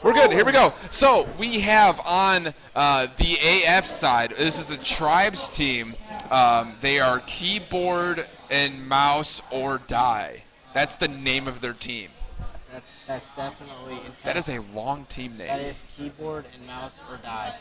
We're good. Here we go. So we have on the AF side, this is a Tribes team. They are keyboard and mouse or die. That's the name of their team. That's definitely intense. That is a long team name. That is keyboard and mouse or die.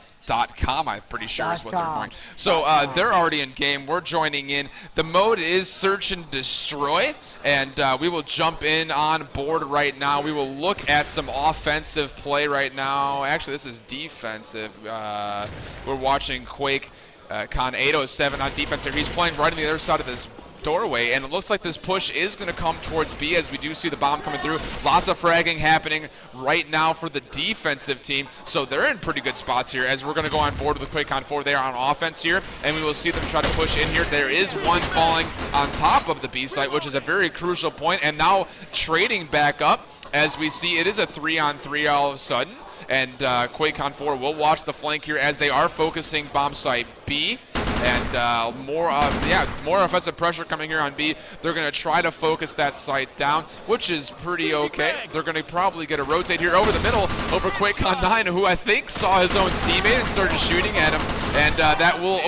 .com, I'm pretty sure is what they're going. So they're already in game. We're joining in. The mode is search and destroy, and we will jump in on board right now. We will look at some offensive play right now. Actually, this is defensive. We're watching Quake Con 807 on defense here. He's playing right on the other side of this doorway, and it looks like this push is going to come towards B as we do see the bomb coming through. Lots of fragging happening right now for the defensive team, so they're in pretty good spots here as we're going to go on board with the QuakeCon 4. They are on offense here, and we will see them try to push in here. There is one falling on top of the B site, which is a very crucial point, and now trading back up as we see it is a 3-on-3 all of a sudden, and QuakeCon 4 will watch the flank here as they are focusing bomb site B. And more offensive pressure coming here on B. They're going to try to focus that site down, which is pretty okay. They're going to probably get a rotate here over the middle over QuakeCon 9, who I think saw his own teammate and started shooting at him. And that will,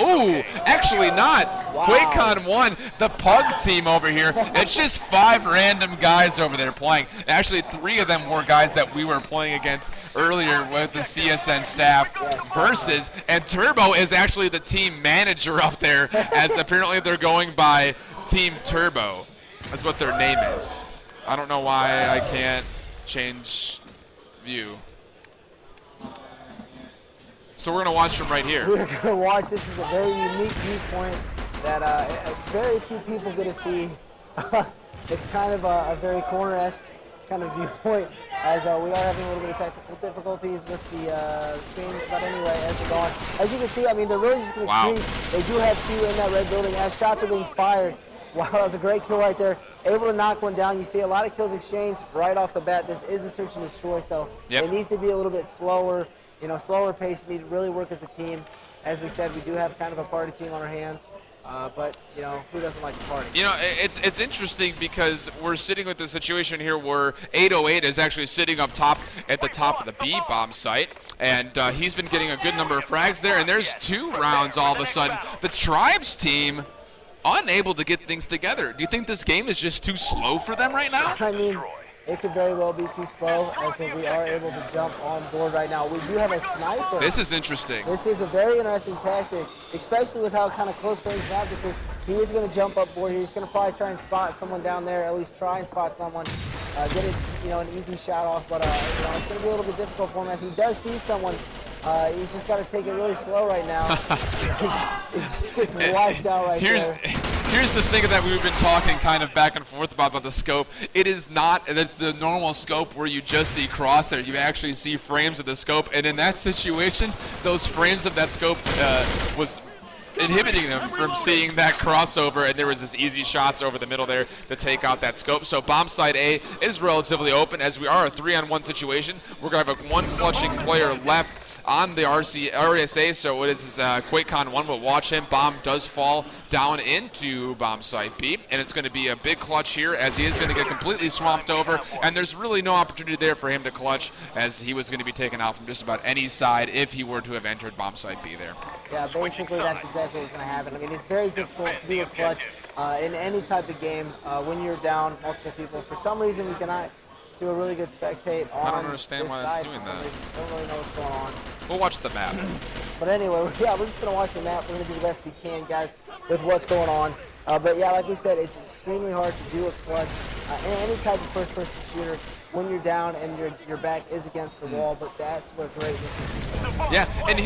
actually not. Wow. QuakeCon 1, the Pug team over here. It's just 5 random guys over there playing. Actually, 3 of them were guys that we were playing against earlier with the CSN staff versus, and Turbo is actually the team manager up there, as apparently they're going by Team Turbo. That's what their name is. I don't know why I can't change view. So we're going to watch them right here. We're going to watch. This is a very unique viewpoint that very few people get to see. It's kind of a very corner-esque kind of viewpoint, as we are having a little bit of technical difficulties with the stream. But anyway, as we're going, as you can see, I mean, they're really just going to creep. They do have 2 in that red building as shots are being fired. Wow, that was a great kill right there. Able to knock one down. You see a lot of kills exchanged right off the bat. This is a search and destroy, so it needs to be a little bit slower. Slower pace. You need to really work as a team. As we said, we do have kind of a party team on our hands. But, who doesn't like to party? It's interesting because we're sitting with the situation here where 808 is actually sitting up top at the top of the B bomb site, and he's been getting a good number of frags there, and there's 2 rounds all of a sudden. The Tribes team unable to get things together. Do you think this game is just too slow for them right now? I mean, it could very well be too slow, as we are able to jump on board right now. We do have a sniper. This is interesting. This is a very interesting tactic, especially with how kind of close range map this is. He is going to jump up board here. He's going to probably try and spot someone down there, at least try and spot someone, get it, an easy shot off. But it's going to be a little bit difficult for him as he does see someone. He's just got to take it really slow right now. He just gets wiped out right there. Here's the thing that we've been talking kind of back and forth about the scope. It is not the normal scope where you just see crosshair. You actually see frames of the scope, and in that situation, those frames of that scope was inhibiting them from seeing that crossover, and there was this easy shots over the middle there to take out that scope. So bomb site A is relatively open as we are a 3-on-1 situation. We're going to have a 1 clutching player left on the RSA, so it is QuakeCon 1 will watch him. Bomb does fall down into bomb site B, and it's going to be a big clutch here as he is going to get completely swamped over, and there's really no opportunity there for him to clutch, as he was going to be taken out from just about any side if he were to have entered bomb site B there. Yeah, basically that's exactly what's going to happen. I mean, it's very difficult to do a clutch in any type of game when you're down multiple people. For some reason, we cannot do a really good spectate on. I don't understand why it's doing that. Don't really know what's going on. We'll watch the map. But anyway, we're just going to watch the map. We're going to do the best we can, guys, with what's going on. But yeah, like we said, it's extremely hard to do a clutch in any type of first-person shooter when you're down and your back is against the wall. But that's where greatness is. Yeah, and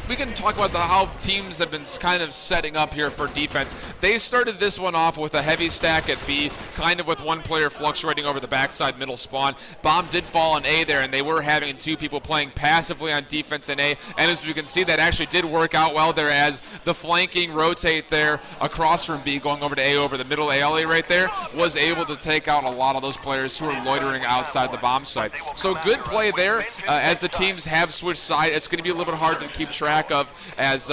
we can talk about how teams have been kind of setting up here for defense. They started this one off with a heavy stack at B, kind of with 1 player fluctuating over the backside middle spawn. Bomb did fall on A there, and they were having 2 people playing passively on defense in A. And as we can see, that actually did work out well there as the flanking rotate there across from B, going over to A over the middle alley right there, was able to take out a lot of those players who are loitering outside the bomb site. So good play there as the teams have switched side. It's going to be a little bit hard to keep track of as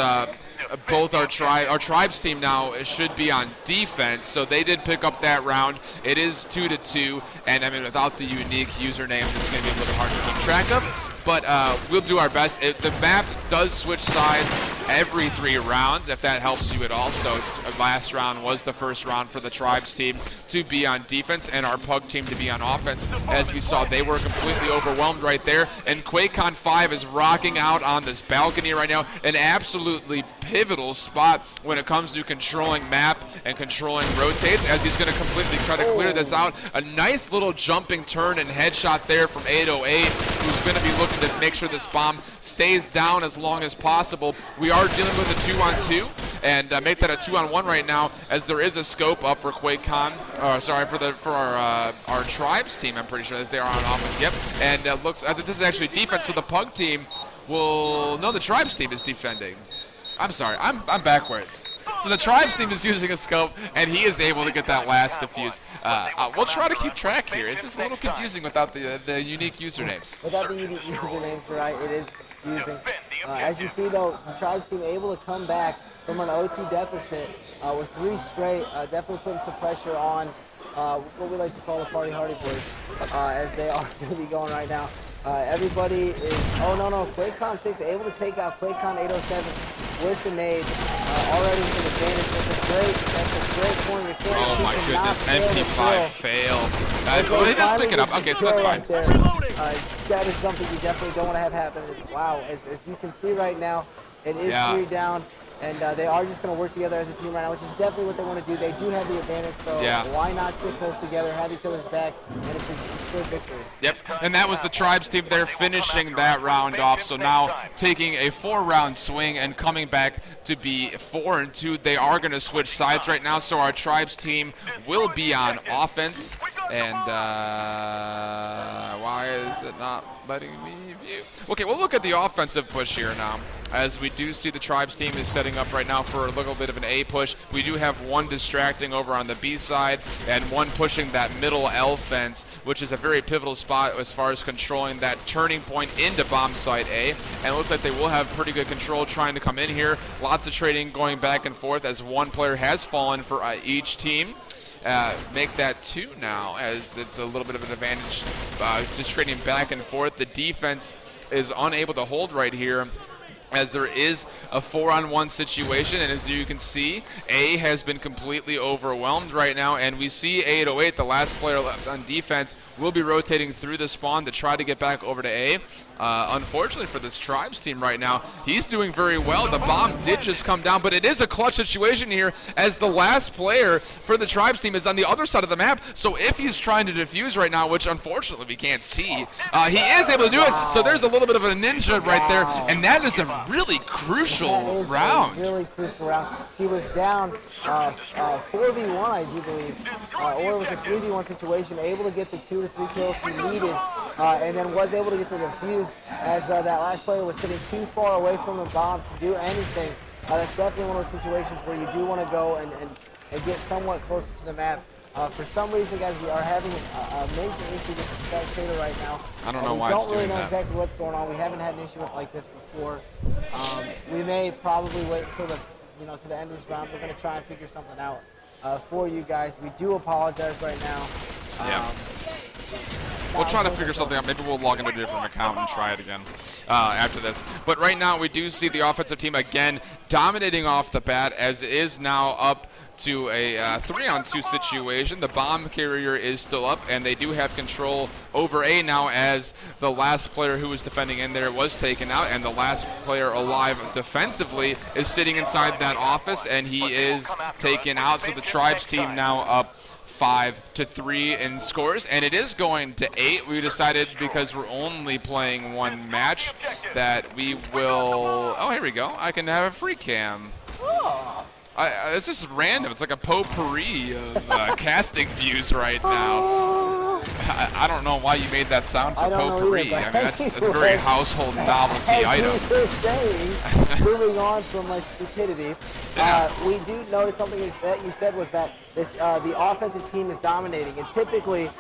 both our Tribes team now should be on defense, so they did pick up that round. It is 2-2, and I mean, without the unique usernames, it's going to be a little hard to keep track of. but we'll do our best. The map does switch sides every 3 rounds, if that helps you at all. So last round was the first round for the Tribes team to be on defense and our Pug team to be on offense. As we saw, they were completely overwhelmed right there, and QuakeCon 5 is rocking out on this balcony right now, an absolutely pivotal spot when it comes to controlling map and controlling rotates, as he's going to completely try to clear this out. A nice little jumping turn and headshot there from 808, who's going to be looking to make sure this bomb stays down as long as possible. We are dealing with a 2-on-2, and make that a 2-on-1 right now, as there is a scope up for QuakeCon, for our Tribes team, I'm pretty sure, as they are on offense. Yep, and looks, this is actually defense, so the Pug team will, no, the Tribes team is defending. I'm sorry, I'm backwards. So the Tribes team is using a scope, and he is able to get that last defuse. We'll try to keep track here. It's just a little confusing without the unique usernames. Without the unique usernames, right, it is confusing. As you see, though, the Tribes team able to come back from an 0-2 deficit with 3 straight, definitely putting some pressure on what we like to call the Party Hardy boys, as they are going to be going right now. Everybody is, QuakeCon 6 able to take out QuakeCon 807 with the nade, already with an advantage. That's a great point. You can't, oh my goodness, MP5 failed. He does pick it up. Okay, so that's fine. That is something you definitely don't want to have happen. Wow, as you can see right now, it is 3 down. And they are just going to work together as a team right now, which is definitely what they want to do. They do have the advantage, so why not stick close together, have each other's back, and it's a good victory. Yep, and that was the Tribes team there finishing that round off. So now taking a 4-round swing and coming back to be 4-2. They are going to switch sides right now, so our Tribes team will be on offense. And why is it not letting me view? Okay, we'll look at the offensive push here now, as we do see the Tribes team is setting up right now for a little bit of an A push. We do have one distracting over on the B side and one pushing that middle L fence, which is a very pivotal spot as far as controlling that turning point into bomb site A. And it looks like they will have pretty good control trying to come in here. Lots of trading going back and forth, as one player has fallen for each team. Make that 2 now, as it's a little bit of an advantage, just trading back and forth. The defense is unable to hold right here, as there is a 4-on-1 situation, and as you can see, A has been completely overwhelmed right now, and we see 808, the last player left on defense, will be rotating through the spawn to try to get back over to A. Unfortunately for this Tribes team right now, he's doing very well. The bomb did just come down, but it is a clutch situation here, as the last player for the Tribes team is on the other side of the map. So if he's trying to defuse right now, which unfortunately we can't see, he is able to do it. So there's a little bit of a ninja right there, and that is a really crucial round. Really crucial round. He was down 4v1, I do believe, or it was a 3v1 situation, able to get the 2 to 3 kills he needed, and then was able to get the defuse, as that last player was sitting too far away from the bomb to do anything. That's definitely one of those situations where you do want to go and get somewhat closer to the map. For some reason, guys, we are having a major issue with the spectator right now. I don't know why it's doing that. We don't really know exactly what's going on. We haven't had an issue like this before. We may probably wait until to the end of this round. We're going to try and figure something out for you guys. We do apologize right now. We'll try to figure something out. Maybe we'll log into a different account and try it again after this. But right now, we do see the offensive team again dominating off the bat, as it is now up to a 3-on-2 situation. The bomb carrier is still up, and they do have control over A now, as the last player who was defending in there was taken out, and the last player alive defensively is sitting inside that office, and he is taken out. So the Tribes team now up 5-3 in scores, and it is going to 8. We decided, because we're only playing one match, that we will. Oh, here we go. I can have a free cam. It's just random. It's like a potpourri of casting views right now. I don't know why you made that sound for potpourri. I mean, that's a very household novelty item. Moving on from my stupidity, we do notice something that you said was that the offensive team is dominating, and typically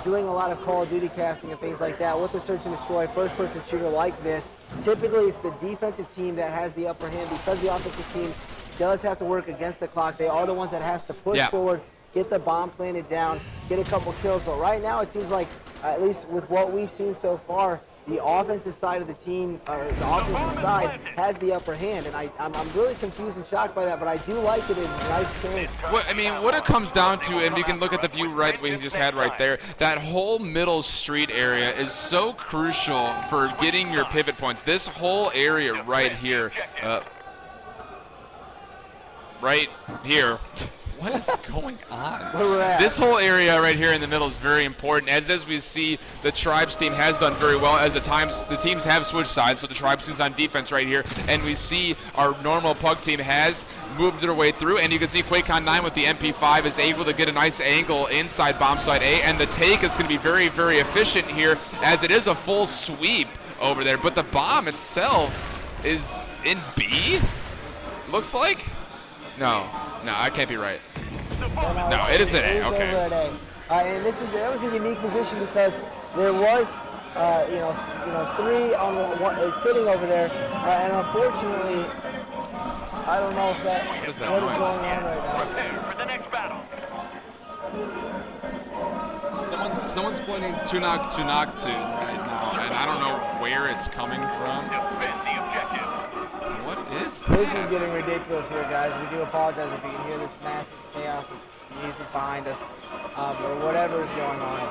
doing a lot of Call of Duty casting and things like that with the search and destroy first-person shooter like this. Typically, it's the defensive team that has the upper hand, because the offensive team does have to work against the clock. They are the ones that has to push forward, get the bomb planted down, get a couple kills. But right now, it seems like, at least with what we've seen so far, the offensive side of the team, the offensive side has the upper hand, and I'm really confused and shocked by that, but I do like it. It's a nice change. I mean, what it comes down to, and we can look at the view right we just had right there, that whole middle street area is so crucial for getting your pivot points. This whole area right here, what is going on? This whole area right here in the middle is very important. As we see, the Tribes team has done very well as the teams have switched sides. So the Tribes team's on defense right here, and we see our normal Pug team has moved their way through, and you can see QuakeCon 9 with the MP5 is able to get a nice angle inside bomb site A, and the take is going to be very, very efficient here as it is a full sweep over there. But the bomb itself is in B, looks like? No, I can't be right. No, it is an A. Okay. Over at A. And that was a unique position because there was, three on one, sitting over there, and unfortunately, I don't know if what is going on right now. Someone's pointing to knock right now, and I don't know where it's coming from. What is that? This is getting ridiculous here, guys. We do apologize if you can hear this massive chaos of music behind us, or whatever is going on.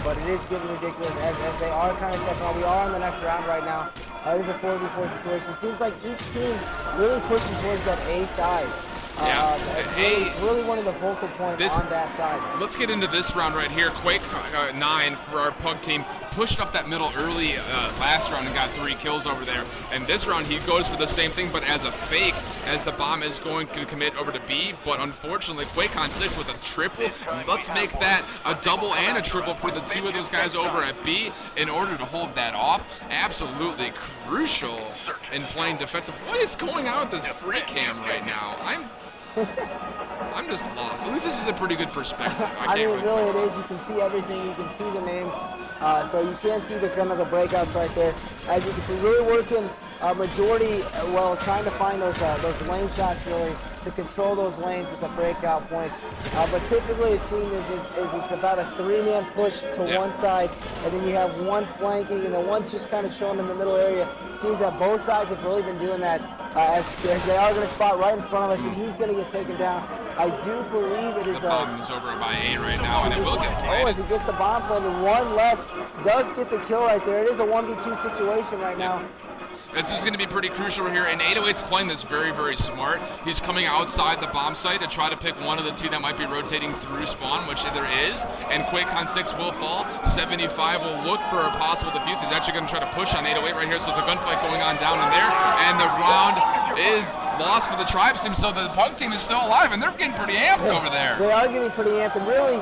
But it is getting ridiculous as they are kind of checking on. We are on the next round right now. It is a 4v4 situation. It seems like each team really pushing towards that A side. Really one of the focal points on that side. Let's get into this round right here. Quake 9 for our Pug team pushed up that middle early last round and got 3 kills over there. And this round he goes for the same thing, but as a fake, as the bomb is going to commit over to B. But unfortunately, QuakeCon 6 with a triple. Let's make that a double and a triple for the 2 of those guys over at B in order to hold that off. Absolutely crucial in playing defensive. What is going on with this free cam right now? I'm just lost. At least this is a pretty good perspective. Really it is. You can see everything. You can see the names. So you can see the kind of the breakouts right there. As you can see, really working majority, trying to find those lane shots really to control those lanes at the breakout points. But typically it seems it's about a 3-man push to one side, and then you have one flanking, and then one's just kind of showing in the middle area. Seems that both sides have really been doing that as they are going to spot right in front of us, and he's going to get taken down. I do believe it is the bomb is over by A right now, and it will get planted. As he gets the bomb planted, one left, does get the kill right there. It is a 1v2 situation right now. This is going to be pretty crucial here, and 808's playing this very, very smart. He's coming outside the bomb site to try to pick one of the 2 that might be rotating through spawn, which there is, and QuakeCon 6 will fall. 75 will look for a possible defuse. He's actually going to try to push on 808 right here, so there's a gunfight going on down in there, and the round is lost for the Tribes team, so the Pug team is still alive, and they're getting pretty amped over there. They are getting pretty amped, and really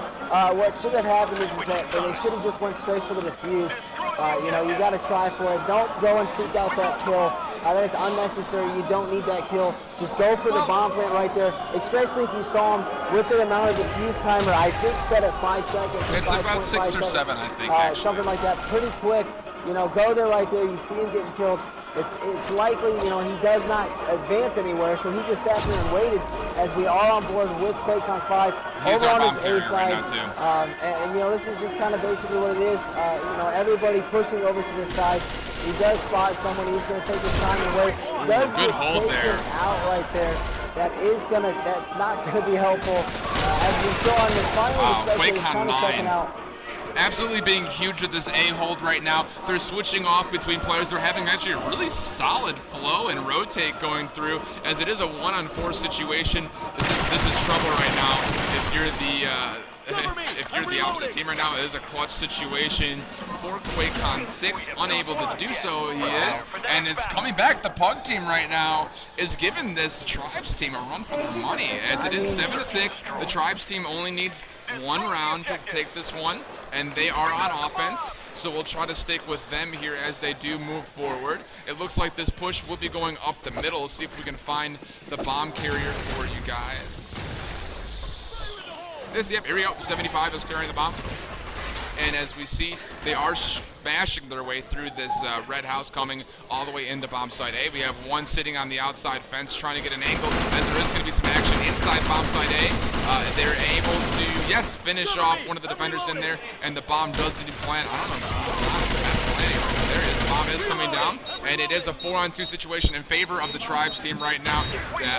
what should have happened is that they should have just went straight for the defuse. You got to try for it. Don't go and seek out that kill. That is unnecessary. You don't need that kill. Just go for the bomb plant right there, especially if you saw him with the amount of defuse timer, I think set at 5 seconds. It's about 6 or 7, I think, something like that. Pretty quick. Go there right there. You see him getting killed. It's likely, he does not advance anywhere, so he just sat there and waited as we are on board with QuakeCon 5 over on his A side. And this is just kind of basically what it is. Everybody pushing over to the side. He does spot someone. He's going to take his time and wait. Does get taken out right there. That's not going to be helpful. As we saw on this final especially, he's kind of checking out. Absolutely being huge with this A-hold right now. They're switching off between players. They're having actually a really solid flow and rotate going through, as it is a 1-on-4 situation. This is trouble right now. If you're the opposite team right now, it is a clutch situation for QuakeCon 6. Unable to do so, he is. And it's coming back. The Pug team right now is giving this Tribes team a run for their money, as it is 7-6. The Tribes team only needs 1 round to take this one, and they are on offense, so we'll try to stick with them here as they do move forward. It looks like this push will be going up the middle. See if we can find the bomb carrier for you guys. Here we go. 75 is carrying the bomb. And as we see, they are smashing their way through this red house, coming all the way into bomb site A. We have one sitting on the outside fence trying to get an angle, as there is going to be some action inside bomb site A. They're able to, finish off one of the defenders in there, and the bomb does indeed plant. I don't know if that's planting right bomb is coming down, and it is a 4-on-2 situation in favor of the Tribes team right now.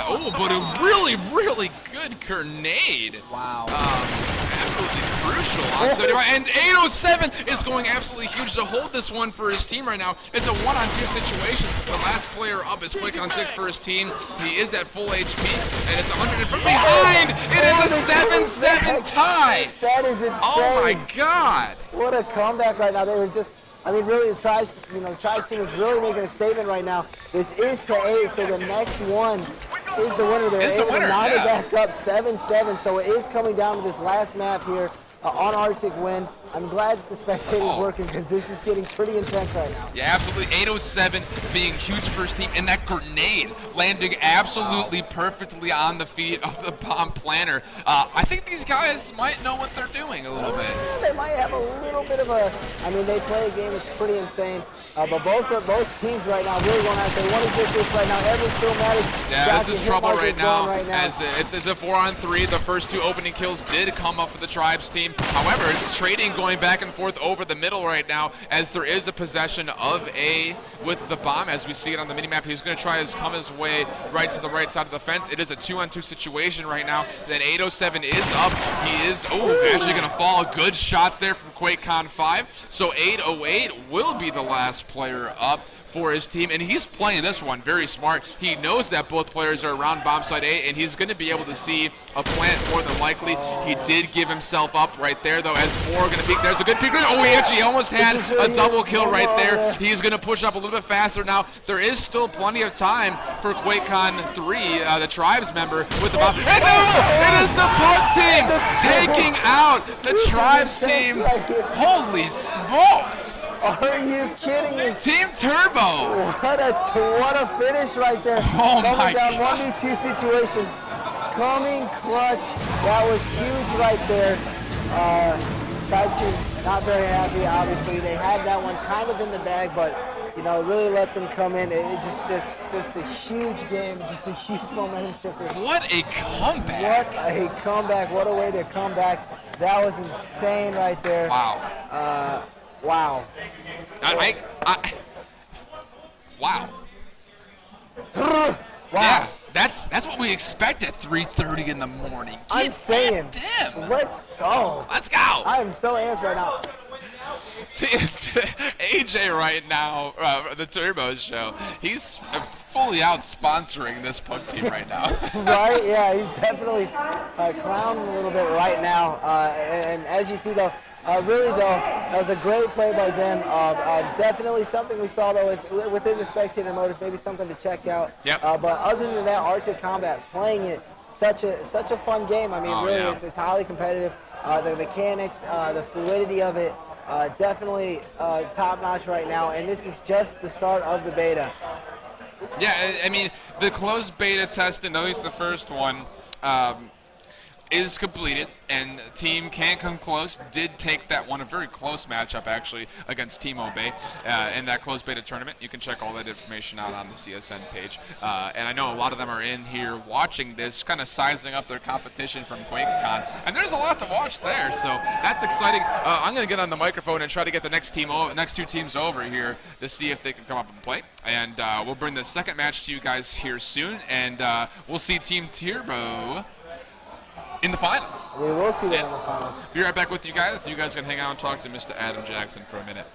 Oh, but a really, really good grenade. Wow. Absolutely crucial on 75. And 807 is going absolutely huge to hold this one for his team right now. It's a 1-on-2 situation. The last player up is Quick on 6 for his team. He is at full HP, and it's 100 from behind. It is a 7-7 tie. That is insane. Oh my God. What a comeback right now. They were just, I mean, really, the Tribes, the Tribes team is really making a statement right now. This is to 8, so the next one is the winner. They're able to knock it back up 7-7, so it is coming down to this last map here on Arctic Wind. I'm glad that the spectator's working because this is getting pretty intense right now. Yeah, absolutely. 807 being huge for his team, and that grenade landing absolutely perfectly on the feet of the bomb planner. I think these guys might know what they're doing a little bit. They might have a little bit of a, I mean, they play a game that's pretty insane. But both teams right now really going out. They want to get this right now. Every kill matters. Yeah, this is trouble right now. As it's a 4-on-3. The first 2 opening kills did come up for the Tribes team. However, it's trading going back and forth over the middle right now, as there is a possession of A with the bomb. As we see it on the minimap, he's going to try to come his way right to the right side of the fence. It is a 2-on-2 situation right now. Then 807 is up. He is actually going to fall. Good shots there from QuakeCon 5. So 808 will be the last player up for his team, and he's playing this one very smart. He knows that both players are around bomb site A, and he's going to be able to see a plant more than likely. He did give himself up right there, though, as 4 going to peek. There's a good peek. Oh, he actually almost had a double kill right there. He's going to push up a little bit faster now. There is still plenty of time for QuakeCon 3, the Tribes member, with the bomb. And no! It is the punt team taking out the Tribes team. Holy smokes! Are you kidding me? Team Turbo! What a finish right there. Oh my God. Coming down 1v2 situation. Coming clutch. That was huge right there. Tribes team not very happy, obviously. They had that one kind of in the bag, but really let them come in. It just a huge game, just a huge momentum shifter. What a comeback! What a comeback! What a way to come back. That was insane right there. Wow. Wow. Wow. Wow. Yeah, that's what we expect at 3:30 in the morning. I'm saying, them. Let's go. Let's go. I am so amped right now. AJ right now, the Turbo Show, he's fully out sponsoring this punt team right now. Right? Yeah, he's definitely clowning a little bit right now. And as you see, though, really, though, that was a great play by them. Definitely something we saw, though, is within the spectator mode is maybe something to check out. Yep. But other than that, Arctic Combat, playing it, such a fun game. I mean, really, it's highly competitive. The mechanics, the fluidity of it, definitely top-notch right now. And this is just the start of the beta. Yeah, I mean, the closed beta testing, at least the first one, is completed, and the team Can't Come Close did take that one, a very close matchup actually against Team Obey in that closed beta tournament. You can check all that information out on the CSN page. And I know a lot of them are in here watching this, kind of sizing up their competition from QuakeCon, and there's a lot to watch there, so that's exciting. I'm going to get on the microphone and try to get the next 2 teams over here to see if they can come up and play, and we'll bring the second match to you guys here soon, and we'll see Team Turbo in the finals. We will see them in the finals. Be right back with you guys. You guys can hang out and talk to Mr. Adam Jackson for a minute.